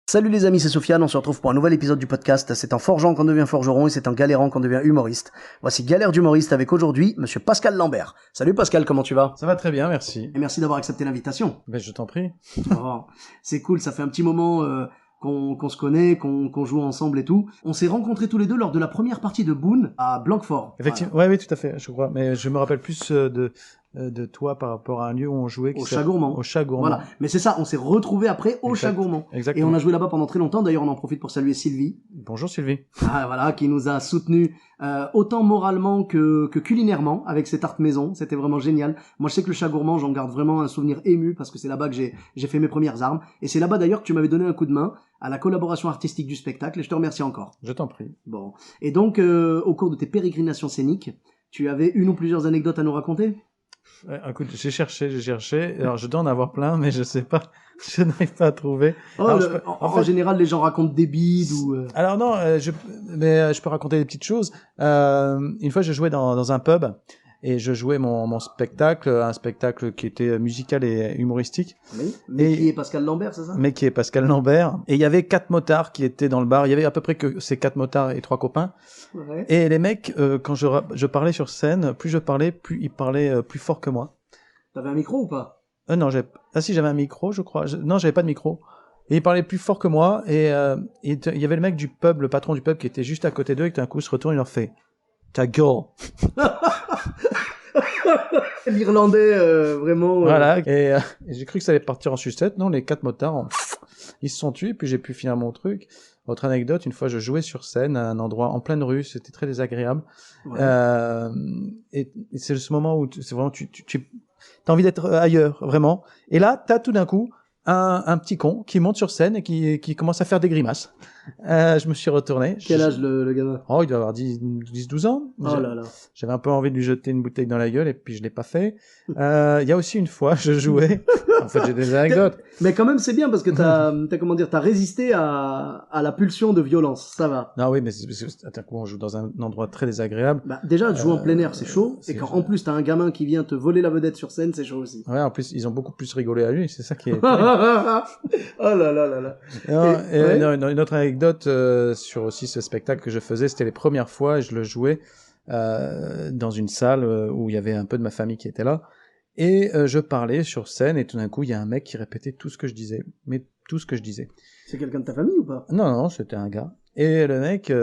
Salut les amis, c'est Sofiane, on se retrouve pour un nouvel épisode du podcast. C'est en forgeant qu'on devient forgeron et c'est en galérant qu'on devient humoriste. Voici Galère d'humoriste avec aujourd'hui Monsieur Pascal Lambert. Salut Pascal, comment tu vas? Ça va très bien, merci. Et merci d'avoir accepté l'invitation. Ben, je t'en prie. Oh, c'est cool, ça fait un petit moment qu'on se connaît, qu'on joue ensemble et tout. On s'est rencontrés tous les deux lors de la première partie de Boone à Blanquefort. Effectivement, voilà. Oui, tout à fait, je crois. Mais je me rappelle plus de toi par rapport à un lieu où on jouait. Au Chat Gourmand. Au Chat Gourmand. Voilà. Mais c'est ça, on s'est retrouvés après au Chat Gourmand. Exactement. Et on a joué là-bas pendant très longtemps. D'ailleurs, on en profite pour saluer Sylvie. Bonjour Sylvie. Ah, voilà, qui nous a soutenus autant moralement que culinairement avec cette tarte maison. C'était vraiment génial. Moi, je sais que le Chat Gourmand, j'en garde vraiment un souvenir ému parce que c'est là-bas que j'ai fait mes premières armes. Et c'est là-bas d'ailleurs que tu m'avais donné un coup de main à la collaboration artistique du spectacle. Et je te remercie encore. Je t'en prie. Bon. Et donc, au cours de tes pérégrinations scéniques, tu avais une ou plusieurs anecdotes à nous raconter? Écoute, j'ai cherché. Alors, je dois en avoir plein, mais je sais pas. Je n'arrive pas à trouver. Oh, Alors, en général, les gens racontent des bides ou... Alors non, je peux raconter des petites choses. Une fois, je jouais dans un pub et je jouais mon spectacle, un spectacle qui était musical et humoristique. Oui, mais qui est Pascal Lambert, c'est ça? Mais qui est Pascal Lambert. Et il y avait 4 motards qui étaient dans le bar. Il y avait à peu près que ces 4 motards et 3 copains. Ouais. Et les mecs, quand je parlais sur scène, plus je parlais, plus ils parlaient plus fort que moi. T'avais un micro ou pas? Non, si, j'avais un micro, je crois. Non, j'avais pas de micro. Et ils parlaient plus fort que moi. Et il y avait le mec du pub, le patron du pub, qui était juste à côté d'eux. Et d'un coup, il se retourne, il leur fait « Ta gueule !» L'Irlandais, vraiment... Voilà. Et j'ai cru que ça allait partir en sucette. Non, les 4 motards, ils se sont tués. Puis j'ai pu finir mon truc. Autre anecdote, une fois, je jouais sur scène à un endroit en pleine rue. C'était très désagréable. Ouais. Et c'est ce moment où c'est vraiment t'as envie d'être ailleurs, vraiment. Et là, t'as tout d'un coup un petit con qui monte sur scène et qui commence à faire des grimaces. Je me suis retourné. Quel âge le gamin? Oh, il doit avoir 10-12 ans. Oh là là. J'avais un peu envie de lui jeter une bouteille dans la gueule et puis je l'ai pas fait. Il y a aussi une fois, je jouais. En fait, j'ai des anecdotes. Mais quand même, c'est bien parce que t'as résisté à la pulsion de violence. Ça va. Non, oui, mais attends, on joue dans un endroit très désagréable. Bah, déjà, jouer en plein air, c'est chaud. Et quand en plus t'as un gamin qui vient te voler la vedette sur scène, c'est chaud aussi. Ouais, en plus, ils ont beaucoup plus rigolé à lui. C'est ça qui est... Oh là là là là. Ouais. Non, une autre anecdote sur aussi ce spectacle que je faisais, c'était les premières fois, et je le jouais dans une salle où il y avait un peu de ma famille qui était là, et je parlais sur scène, et tout d'un coup, il y a un mec qui répétait tout ce que je disais, mais tout ce que je disais. C'est quelqu'un de ta famille ou pas? Non, c'était un gars. Et le mec,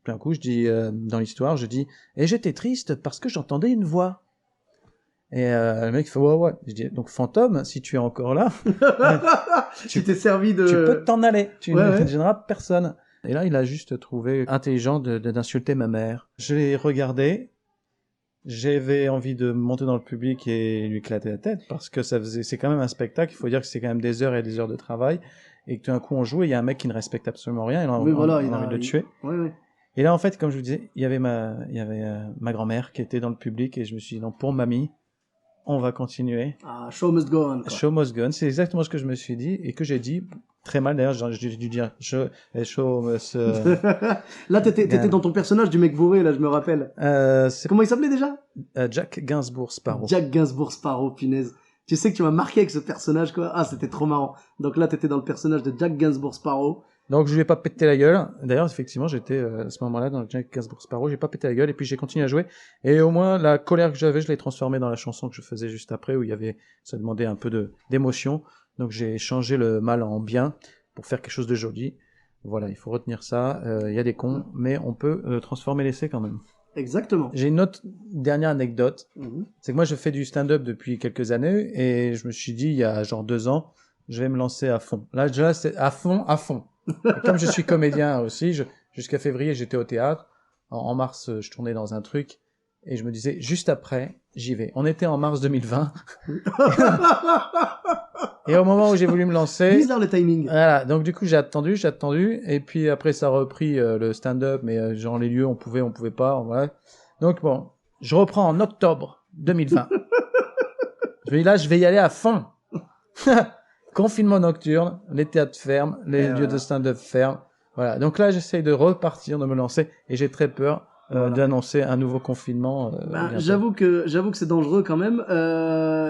d'un coup, je dis, dans l'histoire, je dis, et j'étais triste parce que j'entendais une voix. Et le mec fait ouais. Je dis donc fantôme, si tu es encore là, tu t'es servi de. Tu peux t'en aller. Tu ouais, ne gêneras personne. Et là, il a juste trouvé intelligent d'insulter ma mère. Je l'ai regardé. J'avais envie de monter dans le public et lui éclater la tête parce que c'est quand même un spectacle. Il faut dire que c'est quand même des heures et des heures de travail et que tout d'un coup on joue et il y a un mec qui ne respecte absolument rien. Il a envie de le tuer. Ouais. Et là, en fait, comme je vous disais, il y avait ma grand-mère qui était dans le public et je me suis dit non, pour mamie, on va continuer. Ah, show must go on. Quoi. Show must go on, c'est exactement ce que je me suis dit et que j'ai dit très mal d'ailleurs. J'ai dû dire show must. Là, t'étais dans ton personnage du mec bourré, là, je me rappelle. Comment il s'appelait déjà? Jack Gainsbourg Sparrow. Jack Gainsbourg Sparrow, punaise. Tu sais que tu m'as marqué avec ce personnage, quoi. Ah, c'était trop marrant. Donc là, t'étais dans le personnage de Jack Gainsbourg Sparrow. Donc je lui ai pas pété la gueule. D'ailleurs, effectivement, j'étais à ce moment-là dans le Jack Gainsbourg Sparrow, j'ai pas pété la gueule et puis j'ai continué à jouer. Et au moins la colère que j'avais, je l'ai transformée dans la chanson que je faisais juste après où ça demandait un peu d'émotion. Donc j'ai changé le mal en bien pour faire quelque chose de joli. Voilà, il faut retenir ça. Il y a des cons, mais on peut transformer l'essai quand même. Exactement. J'ai une autre dernière anecdote. C'est que moi je fais du stand-up depuis quelques années et je me suis dit il y a genre 2 ans, je vais me lancer à fond. Là déjà c'est à fond. Et comme je suis comédien aussi, jusqu'à février, j'étais au théâtre. En mars, je tournais dans un truc. Et je me disais, juste après, j'y vais. On était en mars 2020. Et au moment où j'ai voulu me lancer... Bizarre le timing. Voilà, donc du coup, j'ai attendu. Et puis après, ça a repris le stand-up. Mais genre, les lieux, on pouvait pas. Voilà. Donc bon, je reprends en octobre 2020. Je me dis là, je vais y aller à fond. Confinement nocturne, les théâtres ferment, les lieux de stand-up ferment. Voilà. Donc là, j'essaye de repartir, de me lancer, et j'ai très peur. Voilà. d'annoncer un nouveau confinement. Bientôt. J'avoue que c'est dangereux quand même.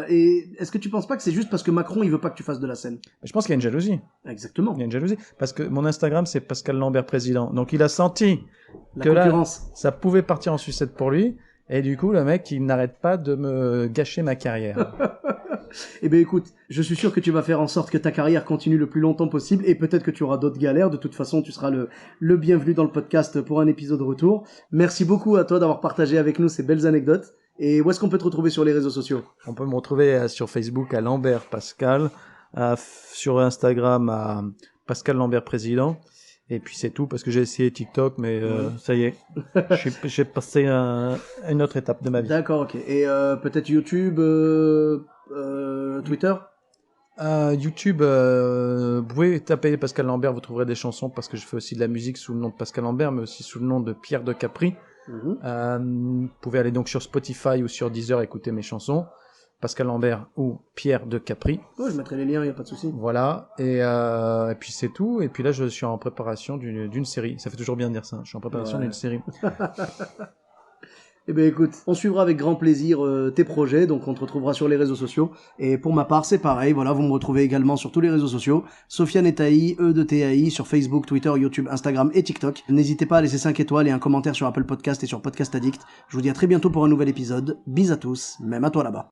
Et est-ce que tu penses pas que c'est juste parce que Macron il veut pas que tu fasses de la scène? Je pense qu'il y a une jalousie. Exactement. Il y a une jalousie. Parce que mon Instagram, c'est Pascal Lambert président. Donc il a senti La que là, concurrence. ça pouvait partir en sucette pour lui. Et du coup, le mec, il n'arrête pas de me gâcher ma carrière. Eh bien écoute, je suis sûr que tu vas faire en sorte que ta carrière continue le plus longtemps possible et peut-être que tu auras d'autres galères. De toute façon, tu seras le bienvenu dans le podcast pour un épisode retour. Merci beaucoup à toi d'avoir partagé avec nous ces belles anecdotes. Et où est-ce qu'on peut te retrouver sur les réseaux sociaux? On peut me retrouver sur Facebook à Lambert Pascal, sur Instagram à Pascal Lambert président. Et puis c'est tout, parce que j'ai essayé TikTok, mais ça y est, j'ai passé une autre étape de ma vie. D'accord, ok. Et peut-être YouTube, Twitter? YouTube, vous pouvez taper Pascal Lambert, vous trouverez des chansons, parce que je fais aussi de la musique sous le nom de Pascal Lambert, mais aussi sous le nom de Pierre de Capri. Vous pouvez aller donc sur Spotify ou sur Deezer écouter mes chansons. Pascal Lambert ou Pierre de Capri. Ouais, je mettrai les liens, il n'y a pas de souci. Voilà, et puis c'est tout. Et puis là, je suis en préparation d'une série. Ça fait toujours bien de dire ça. Je suis en préparation d'une série. Eh bien écoute, on suivra avec grand plaisir tes projets, donc on te retrouvera sur les réseaux sociaux. Et pour ma part, c'est pareil, voilà, vous me retrouvez également sur tous les réseaux sociaux. Sofiane Etaï, E de TAI, sur Facebook, Twitter, YouTube, Instagram et TikTok. N'hésitez pas à laisser 5 étoiles et un commentaire sur Apple Podcast et sur Podcast Addict. Je vous dis à très bientôt pour un nouvel épisode. Bis à tous, même à toi là-bas.